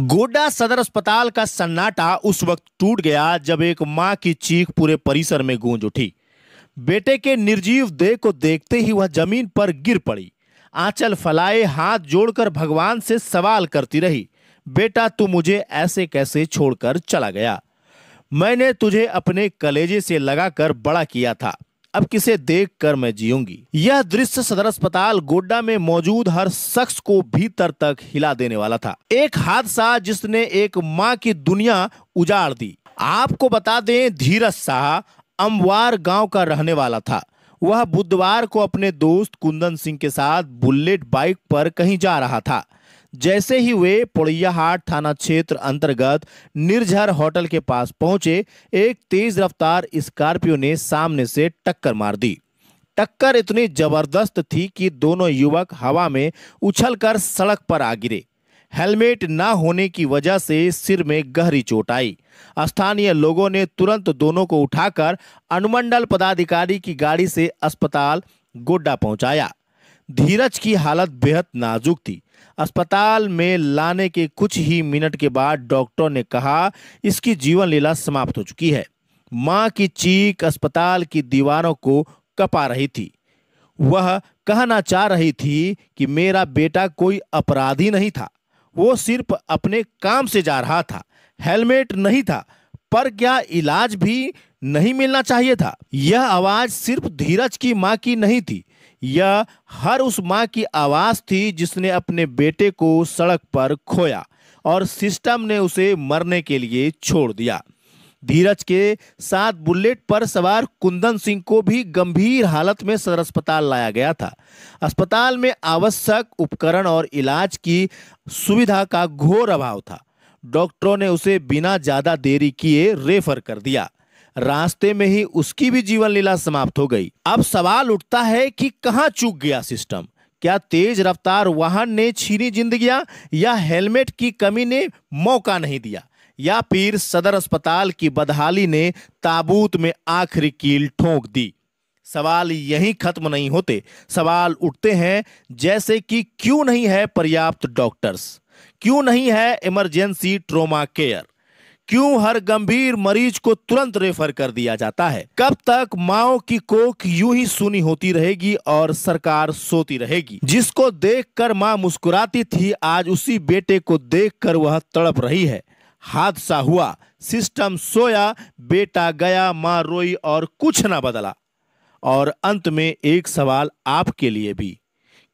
गोड्डा सदर अस्पताल का सन्नाटा उस वक्त टूट गया जब एक मां की चीख पूरे परिसर में गूंज उठी। बेटे के निर्जीव देह को देखते ही वह जमीन पर गिर पड़ी। आंचल फैलाए हाथ जोड़कर भगवान से सवाल करती रही, बेटा तू मुझे ऐसे कैसे छोड़कर चला गया? मैंने तुझे अपने कलेजे से लगाकर बड़ा किया था, अब किसे देखकर मैं जीऊंगी। यह दृश्य सदर अस्पताल गोड्डा में मौजूद हर शख्स को भीतर तक हिला देने वाला था। एक हादसा जिसने एक मां की दुनिया उजाड़ दी। आपको बता दें, धीरज शाह अमवार गांव का रहने वाला था। वह बुधवार को अपने दोस्त कुंदन सिंह के साथ बुलेट बाइक पर कहीं जा रहा था। जैसे ही वे पोड़ैयाहाट थाना क्षेत्र अंतर्गत निर्झर होटल के पास पहुंचे, एक तेज रफ्तार स्कॉर्पियो ने सामने से टक्कर मार दी। टक्कर इतनी जबरदस्त थी कि दोनों युवक हवा में उछलकर सड़क पर आ गिरे। हेलमेट न होने की वजह से सिर में गहरी चोट आई। स्थानीय लोगों ने तुरंत दोनों को उठाकर अनुमंडल पदाधिकारी की गाड़ी से अस्पताल गोड्डा पहुंचाया। धीरज की हालत बेहद नाजुक थी। अस्पताल में लाने के कुछ ही मिनट के बाद डॉक्टर ने कहा इसकी जीवन लीला समाप्त हो चुकी है। मां की चीख अस्पताल की दीवारों को कपा रही थी। वह कहना चाह रही थी कि मेरा बेटा कोई अपराधी नहीं था, वो सिर्फ अपने काम से जा रहा था। हेलमेट नहीं था, पर क्या इलाज भी नहीं मिलना चाहिए था? यह आवाज सिर्फ धीरज की मां की नहीं थी, यह हर उस मां की आवाज थी जिसने अपने बेटे को सड़क पर खोया और सिस्टम ने उसे मरने के लिए छोड़ दिया। धीरज के साथ बुलेट पर सवार कुंदन सिंह को भी गंभीर हालत में सदर अस्पताल लाया गया था। अस्पताल में आवश्यक उपकरण और इलाज की सुविधा का घोर अभाव था। डॉक्टरों ने उसे बिना ज्यादा देरी किए रेफर कर दिया। रास्ते में ही उसकी भी जीवन लीला समाप्त हो गई। अब सवाल उठता है कि कहां चूक गया सिस्टम? क्या तेज रफ्तार वाहन ने छीनी जिंदगियां, या हेलमेट की कमी ने मौका नहीं दिया, या फिर सदर अस्पताल की बदहाली ने ताबूत में आखिरी कील ठोक दी? सवाल यहीं खत्म नहीं होते। सवाल उठते हैं जैसे कि क्यों नहीं है पर्याप्त डॉक्टर्स, क्यों नहीं है इमरजेंसी ट्रोमा केयर, क्यों हर गंभीर मरीज को तुरंत रेफर कर दिया जाता है? कब तक माओ की कोख यूं ही सुनी होती रहेगी और सरकार सोती रहेगी? जिसको देखकर मां मुस्कुराती थी, आज उसी बेटे को देखकर वह तड़प रही है। हादसा हुआ, सिस्टम सोया, बेटा गया, मां रोई और कुछ ना बदला। और अंत में एक सवाल आपके लिए भी,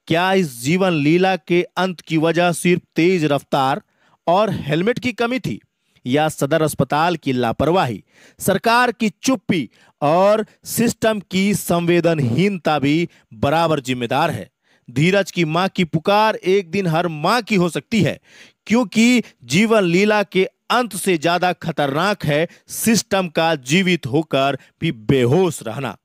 क्या इस जीवन लीला के अंत की वजह सिर्फ तेज रफ्तार और हेलमेट की कमी थी, या सदर अस्पताल की लापरवाही, सरकार की चुप्पी और सिस्टम की संवेदनहीनता भी बराबर जिम्मेदार है? धीरज की मां की पुकार एक दिन हर मां की हो सकती है, क्योंकि जीवन लीला के अंत से ज्यादा खतरनाक है सिस्टम का जीवित होकर भी बेहोश रहना।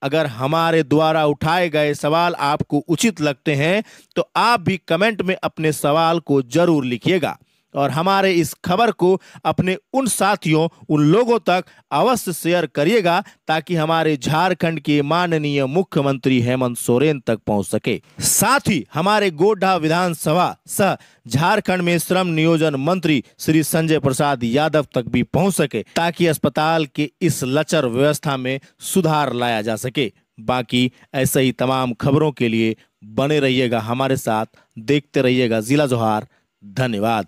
अगर हमारे द्वारा उठाए गए सवाल आपको उचित लगते हैं तो आप भी कमेंट में अपने सवाल को जरूर लिखिएगा और हमारे इस खबर को अपने उन साथियों, उन लोगों तक अवश्य शेयर करिएगा ताकि हमारे झारखंड के माननीय मुख्यमंत्री हेमंत सोरेन तक पहुंच सके। साथ ही हमारे गोड्डा विधानसभा सह झारखंड में श्रम नियोजन मंत्री श्री संजय प्रसाद यादव तक भी पहुंच सके, ताकि अस्पताल के इस लचर व्यवस्था में सुधार लाया जा सके। बाकी ऐसे ही तमाम खबरों के लिए बने रहिएगा हमारे साथ, देखते रहिएगा जिला जोहार। धन्यवाद।